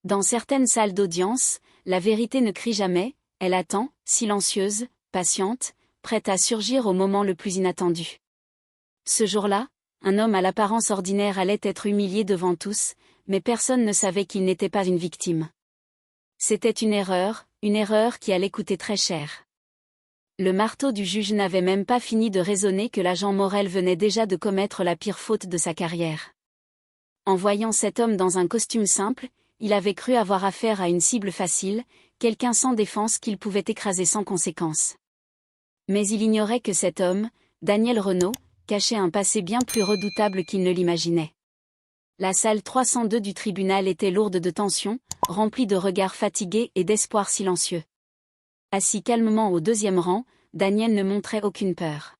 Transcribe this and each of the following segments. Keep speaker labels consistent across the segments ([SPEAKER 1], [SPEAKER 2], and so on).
[SPEAKER 1] Dans certaines salles d'audience, la vérité ne crie jamais, elle attend, silencieuse, patiente, prête à surgir au moment le plus inattendu. Ce jour-là, un homme à l'apparence ordinaire allait être humilié devant tous, mais personne ne savait qu'il n'était pas une victime. C'était une erreur qui allait coûter très cher. Le marteau du juge n'avait même pas fini de résonner que l'agent Morel venait déjà de commettre la pire faute de sa carrière. En voyant cet homme dans un costume simple, il avait cru avoir affaire à une cible facile, quelqu'un sans défense qu'il pouvait écraser sans conséquence. Mais il ignorait que cet homme, Daniel Renaud, cachait un passé bien plus redoutable qu'il ne l'imaginait. La salle 302 du tribunal était lourde de tension, remplie de regards fatigués et d'espoirs silencieux. Assis calmement au deuxième rang, Daniel ne montrait aucune peur.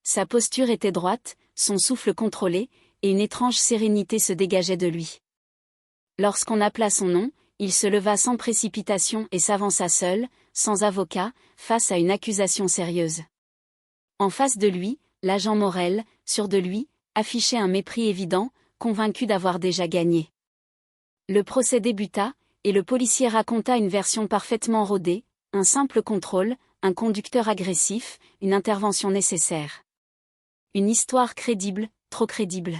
[SPEAKER 1] Sa posture était droite, son souffle contrôlé, et une étrange sérénité se dégageait de lui. Lorsqu'on appela son nom, il se leva sans précipitation et s'avança seul, sans avocat, face à une accusation sérieuse. En face de lui, l'agent Morel, sûr de lui, affichait un mépris évident, convaincu d'avoir déjà gagné. Le procès débuta, et le policier raconta une version parfaitement rodée, un simple contrôle, un conducteur agressif, une intervention nécessaire. Une histoire crédible, trop crédible.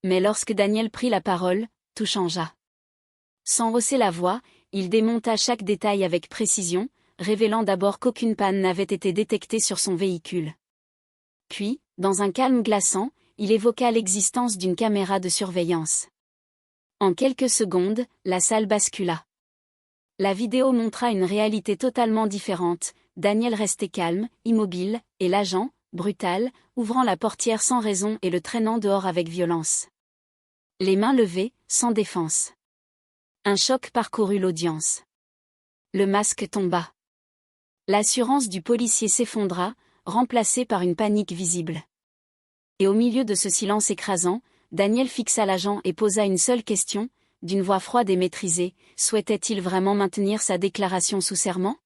[SPEAKER 1] Mais lorsque Daniel prit la parole, tout changea. Sans hausser la voix, il démonta chaque détail avec précision, révélant d'abord qu'aucune panne n'avait été détectée sur son véhicule. Puis, dans un calme glaçant, il évoqua l'existence d'une caméra de surveillance. En quelques secondes, la salle bascula. La vidéo montra une réalité totalement différente, Daniel restait calme, immobile, et l'agent, brutal, ouvrant la portière sans raison et le traînant dehors avec violence. Les mains levées, sans défense. Un choc parcourut l'audience. Le masque tomba. L'assurance du policier s'effondra, remplacée par une panique visible. Et au milieu de ce silence écrasant, Daniel fixa l'agent et posa une seule question, d'une voix froide et maîtrisée, souhaitait-il vraiment maintenir sa déclaration sous serment ?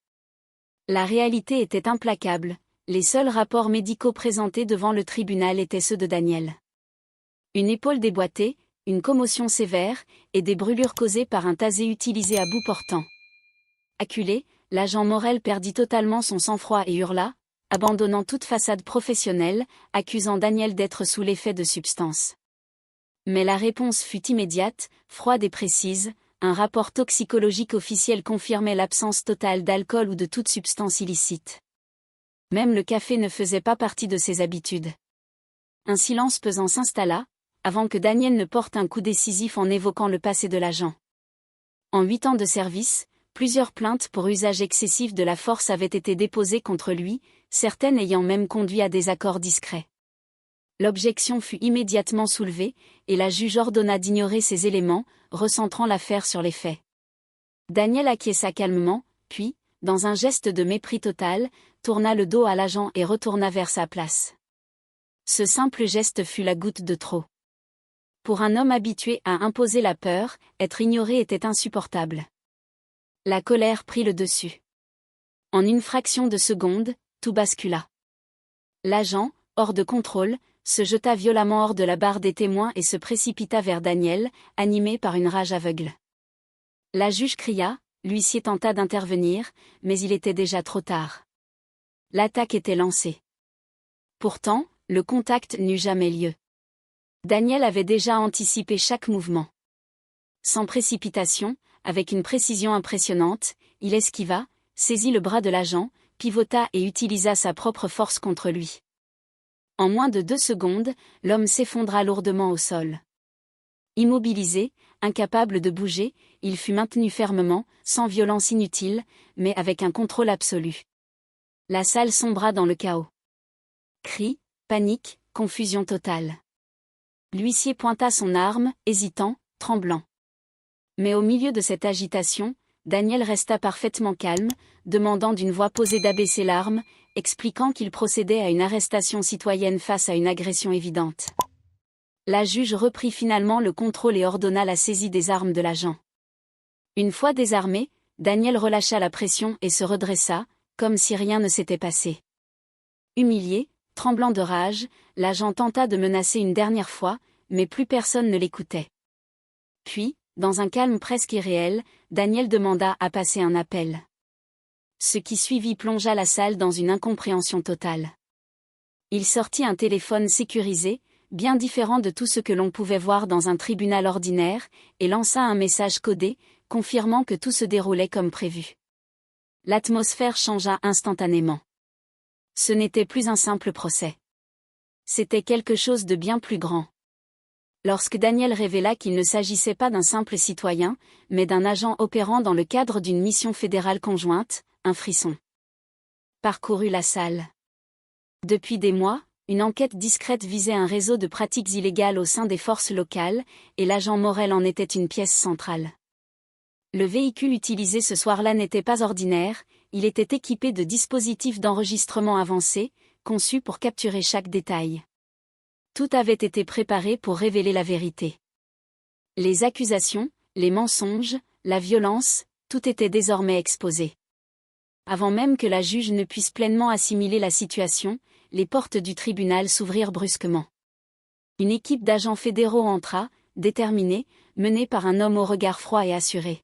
[SPEAKER 1] La réalité était implacable, les seuls rapports médicaux présentés devant le tribunal étaient ceux de Daniel. Une épaule déboîtée, une commotion sévère, et des brûlures causées par un tasé utilisé à bout portant. Acculé, l'agent Morel perdit totalement son sang-froid et hurla, abandonnant toute façade professionnelle, accusant Daniel d'être sous l'effet de substances. Mais la réponse fut immédiate, froide et précise, un rapport toxicologique officiel confirmait l'absence totale d'alcool ou de toute substance illicite. Même le café ne faisait pas partie de ses habitudes. Un silence pesant s'installa, avant que Daniel ne porte un coup décisif en évoquant le passé de l'agent. En 8 ans de service, plusieurs plaintes pour usage excessif de la force avaient été déposées contre lui, certaines ayant même conduit à des accords discrets. L'objection fut immédiatement soulevée, et la juge ordonna d'ignorer ces éléments, recentrant l'affaire sur les faits. Daniel acquiesça calmement, puis, dans un geste de mépris total, tourna le dos à l'agent et retourna vers sa place. Ce simple geste fut la goutte de trop. Pour un homme habitué à imposer la peur, être ignoré était insupportable. La colère prit le dessus. En une fraction de seconde, tout bascula. L'agent, hors de contrôle, se jeta violemment hors de la barre des témoins et se précipita vers Daniel, animé par une rage aveugle. La juge cria, l'huissier tenta d'intervenir, mais il était déjà trop tard. L'attaque était lancée. Pourtant, le contact n'eut jamais lieu. Daniel avait déjà anticipé chaque mouvement. Sans précipitation, avec une précision impressionnante, il esquiva, saisit le bras de l'agent, pivota et utilisa sa propre force contre lui. En moins de 2 secondes, l'homme s'effondra lourdement au sol. Immobilisé, incapable de bouger, il fut maintenu fermement, sans violence inutile, mais avec un contrôle absolu. La salle sombra dans le chaos. Cris, panique, confusion totale. L'huissier pointa son arme, hésitant, tremblant. Mais au milieu de cette agitation, Daniel resta parfaitement calme, demandant d'une voix posée d'abaisser l'arme, expliquant qu'il procédait à une arrestation citoyenne face à une agression évidente. La juge reprit finalement le contrôle et ordonna la saisie des armes de l'agent. Une fois désarmé, Daniel relâcha la pression et se redressa, comme si rien ne s'était passé. Humilié, tremblant de rage, l'agent tenta de menacer une dernière fois, mais plus personne ne l'écoutait. Puis, dans un calme presque irréel, Daniel demanda à passer un appel. Ce qui suivit plongea la salle dans une incompréhension totale. Il sortit un téléphone sécurisé, bien différent de tout ce que l'on pouvait voir dans un tribunal ordinaire, et lança un message codé, confirmant que tout se déroulait comme prévu. L'atmosphère changea instantanément. Ce n'était plus un simple procès. C'était quelque chose de bien plus grand. Lorsque Daniel révéla qu'il ne s'agissait pas d'un simple citoyen, mais d'un agent opérant dans le cadre d'une mission fédérale conjointe, un frisson parcourut la salle. Depuis des mois, une enquête discrète visait un réseau de pratiques illégales au sein des forces locales, et l'agent Morel en était une pièce centrale. Le véhicule utilisé ce soir-là n'était pas ordinaire, il était équipé de dispositifs d'enregistrement avancés, conçus pour capturer chaque détail. Tout avait été préparé pour révéler la vérité. Les accusations, les mensonges, la violence, tout était désormais exposé. Avant même que la juge ne puisse pleinement assimiler la situation, les portes du tribunal s'ouvrirent brusquement. Une équipe d'agents fédéraux entra, déterminée, menée par un homme au regard froid et assuré.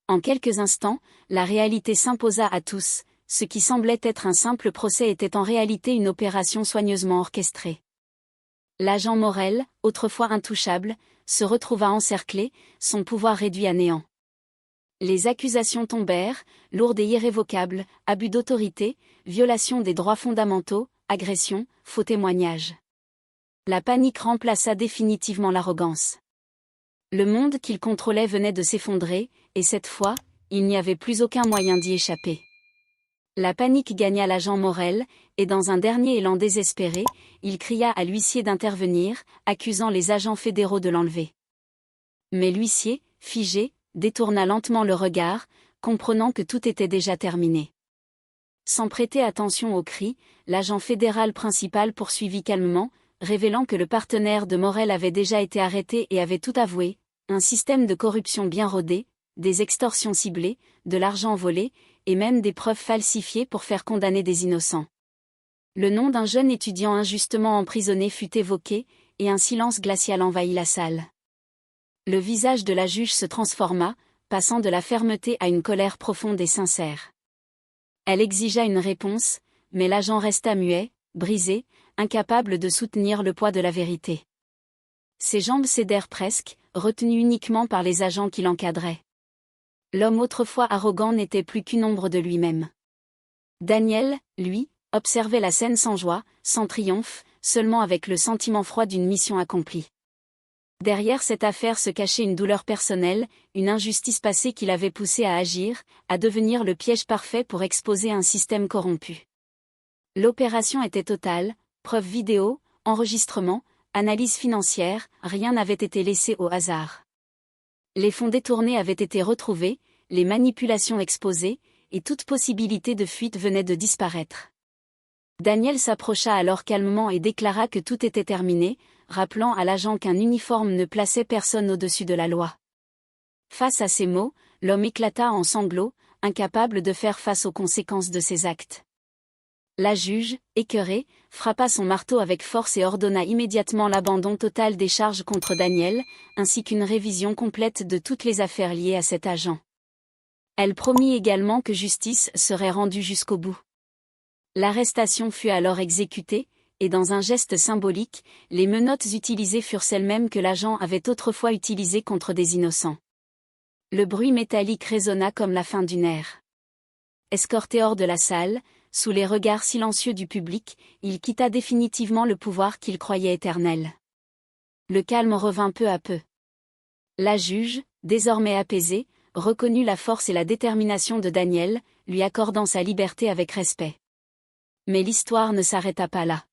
[SPEAKER 1] En quelques instants, la réalité s'imposa à tous, ce qui semblait être un simple procès était en réalité une opération soigneusement orchestrée. L'agent Morel, autrefois intouchable, se retrouva encerclé, son pouvoir réduit à néant. Les accusations tombèrent, lourdes et irrévocables, abus d'autorité, violation des droits fondamentaux, agression, faux témoignages. La panique remplaça définitivement l'arrogance. Le monde qu'il contrôlait venait de s'effondrer, et cette fois, il n'y avait plus aucun moyen d'y échapper. La panique gagna l'agent Morel, et dans un dernier élan désespéré, il cria à l'huissier d'intervenir, accusant les agents fédéraux de l'enlever. Mais l'huissier, figé, détourna lentement le regard, comprenant que tout était déjà terminé. Sans prêter attention aux cris, l'agent fédéral principal poursuivit calmement, révélant que le partenaire de Morel avait déjà été arrêté et avait tout avoué, un système de corruption bien rodé, des extorsions ciblées, de l'argent volé, et même des preuves falsifiées pour faire condamner des innocents. Le nom d'un jeune étudiant injustement emprisonné fut évoqué, et un silence glacial envahit la salle. Le visage de la juge se transforma, passant de la fermeté à une colère profonde et sincère. Elle exigea une réponse, mais l'agent resta muet, brisé, incapable de soutenir le poids de la vérité. Ses jambes cédèrent presque, retenu uniquement par les agents qui l'encadraient. L'homme autrefois arrogant n'était plus qu'une ombre de lui-même. Daniel, lui, observait la scène sans joie, sans triomphe, seulement avec le sentiment froid d'une mission accomplie. Derrière cette affaire se cachait une douleur personnelle, une injustice passée qui l'avait poussé à agir, à devenir le piège parfait pour exposer un système corrompu. L'opération était totale, preuves vidéo, enregistrement, analyse financière, rien n'avait été laissé au hasard. Les fonds détournés avaient été retrouvés, les manipulations exposées, et toute possibilité de fuite venait de disparaître. Daniel s'approcha alors calmement et déclara que tout était terminé, rappelant à l'agent qu'un uniforme ne plaçait personne au-dessus de la loi. Face à ces mots, l'homme éclata en sanglots, incapable de faire face aux conséquences de ses actes. La juge, écœurée, frappa son marteau avec force et ordonna immédiatement l'abandon total des charges contre Daniel, ainsi qu'une révision complète de toutes les affaires liées à cet agent. Elle promit également que justice serait rendue jusqu'au bout. L'arrestation fut alors exécutée, et dans un geste symbolique, les menottes utilisées furent celles-mêmes que l'agent avait autrefois utilisées contre des innocents. Le bruit métallique résonna comme la fin d'une ère. Escorté hors de la salle, sous les regards silencieux du public, il quitta définitivement le pouvoir qu'il croyait éternel. Le calme revint peu à peu. La juge, désormais apaisée, reconnut la force et la détermination de Daniel, lui accordant sa liberté avec respect. Mais l'histoire ne s'arrêta pas là.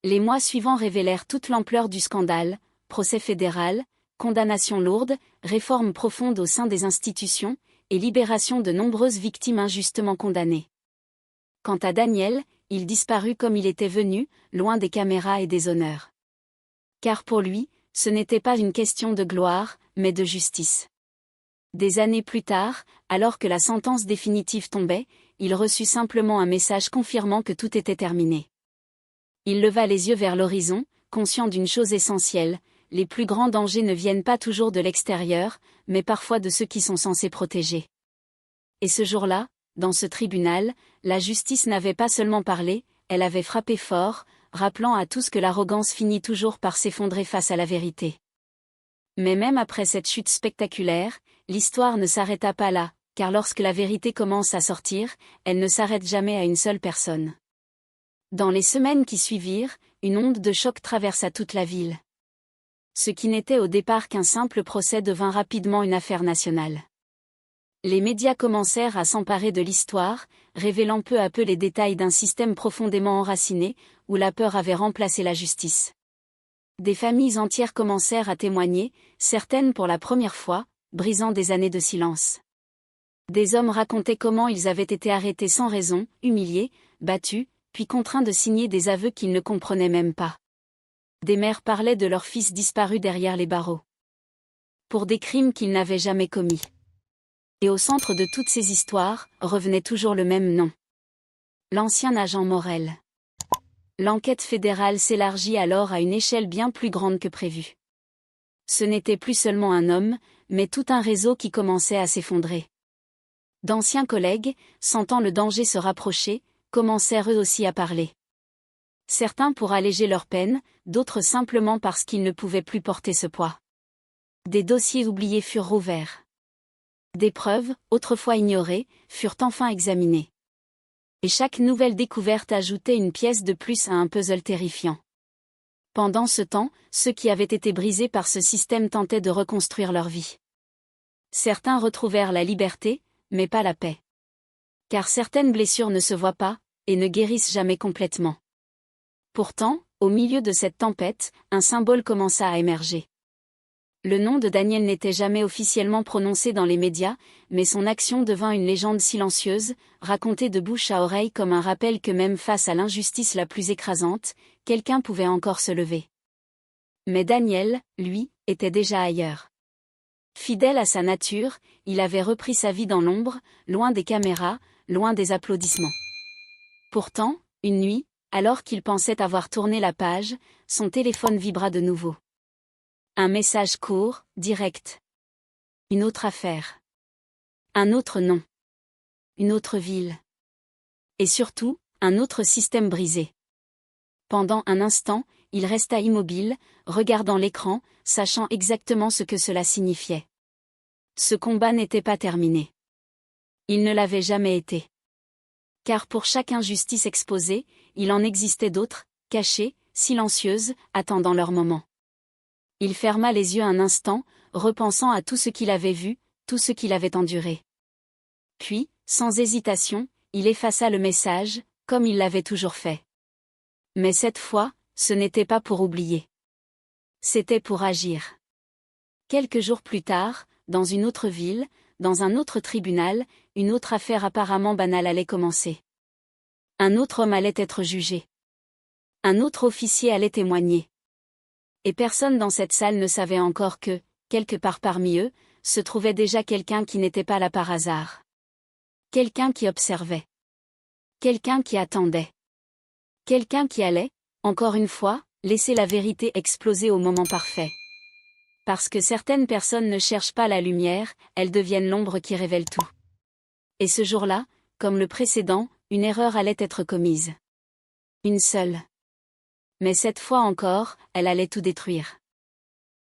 [SPEAKER 1] Les mois suivants révélèrent toute l'ampleur du scandale, procès fédéral, condamnations lourdes, réformes profondes au sein des institutions, et libération de nombreuses victimes injustement condamnées. Quant à Daniel, il disparut comme il était venu, loin des caméras et des honneurs. Car pour lui, ce n'était pas une question de gloire, mais de justice. Des années plus tard, alors que la sentence définitive tombait, il reçut simplement un message confirmant que tout était terminé. Il leva les yeux vers l'horizon, conscient d'une chose essentielle, les plus grands dangers ne viennent pas toujours de l'extérieur, mais parfois de ceux qui sont censés protéger. Et ce jour-là, dans ce tribunal, la justice n'avait pas seulement parlé, elle avait frappé fort, rappelant à tous que l'arrogance finit toujours par s'effondrer face à la vérité. Mais même après cette chute spectaculaire, l'histoire ne s'arrêta pas là, car lorsque la vérité commence à sortir, elle ne s'arrête jamais à une seule personne. Dans les semaines qui suivirent, une onde de choc traversa toute la ville. Ce qui n'était au départ qu'un simple procès devint rapidement une affaire nationale. Les médias commencèrent à s'emparer de l'histoire, révélant peu à peu les détails d'un système profondément enraciné, où la peur avait remplacé la justice. Des familles entières commencèrent à témoigner, certaines pour la première fois, brisant des années de silence. Des hommes racontaient comment ils avaient été arrêtés sans raison, humiliés, battus, puis contraints de signer des aveux qu'ils ne comprenaient même pas. Des mères parlaient de leurs fils disparus derrière les barreaux. Pour des crimes qu'ils n'avaient jamais commis. Et au centre de toutes ces histoires, revenait toujours le même nom. L'ancien agent Morel. L'enquête fédérale s'élargit alors à une échelle bien plus grande que prévu. Ce n'était plus seulement un homme, mais tout un réseau qui commençait à s'effondrer. D'anciens collègues, sentant le danger se rapprocher, commencèrent eux aussi à parler. Certains pour alléger leur peine, d'autres simplement parce qu'ils ne pouvaient plus porter ce poids. Des dossiers oubliés furent rouverts. Des preuves, autrefois ignorées, furent enfin examinées. Et chaque nouvelle découverte ajoutait une pièce de plus à un puzzle terrifiant. Pendant ce temps, ceux qui avaient été brisés par ce système tentaient de reconstruire leur vie. Certains retrouvèrent la liberté, mais pas la paix. Car certaines blessures ne se voient pas, et ne guérissent jamais complètement. Pourtant, au milieu de cette tempête, un symbole commença à émerger. Le nom de Daniel n'était jamais officiellement prononcé dans les médias, mais son action devint une légende silencieuse, racontée de bouche à oreille comme un rappel que même face à l'injustice la plus écrasante, quelqu'un pouvait encore se lever. Mais Daniel, lui, était déjà ailleurs. Fidèle à sa nature, il avait repris sa vie dans l'ombre, loin des caméras, loin des applaudissements. Pourtant, une nuit, alors qu'il pensait avoir tourné la page, son téléphone vibra de nouveau. Un message court, direct. Une autre affaire. Un autre nom. Une autre ville. Et surtout, un autre système brisé. Pendant un instant, il resta immobile, regardant l'écran, sachant exactement ce que cela signifiait. Ce combat n'était pas terminé. Il ne l'avait jamais été. Car pour chaque injustice exposée, il en existait d'autres, cachées, silencieuses, attendant leur moment. Il ferma les yeux un instant, repensant à tout ce qu'il avait vu, tout ce qu'il avait enduré. Puis, sans hésitation, il effaça le message, comme il l'avait toujours fait. Mais cette fois, ce n'était pas pour oublier. C'était pour agir. Quelques jours plus tard, dans une autre ville, dans un autre tribunal, une autre affaire apparemment banale allait commencer. Un autre homme allait être jugé. Un autre officier allait témoigner. Et personne dans cette salle ne savait encore que, quelque part parmi eux, se trouvait déjà quelqu'un qui n'était pas là par hasard. Quelqu'un qui observait. Quelqu'un qui attendait. Quelqu'un qui allait, encore une fois, laisser la vérité exploser au moment parfait. Parce que certaines personnes ne cherchent pas la lumière, elles deviennent l'ombre qui révèle tout. Et ce jour-là, comme le précédent, une erreur allait être commise. Une seule. Mais cette fois encore, elle allait tout détruire.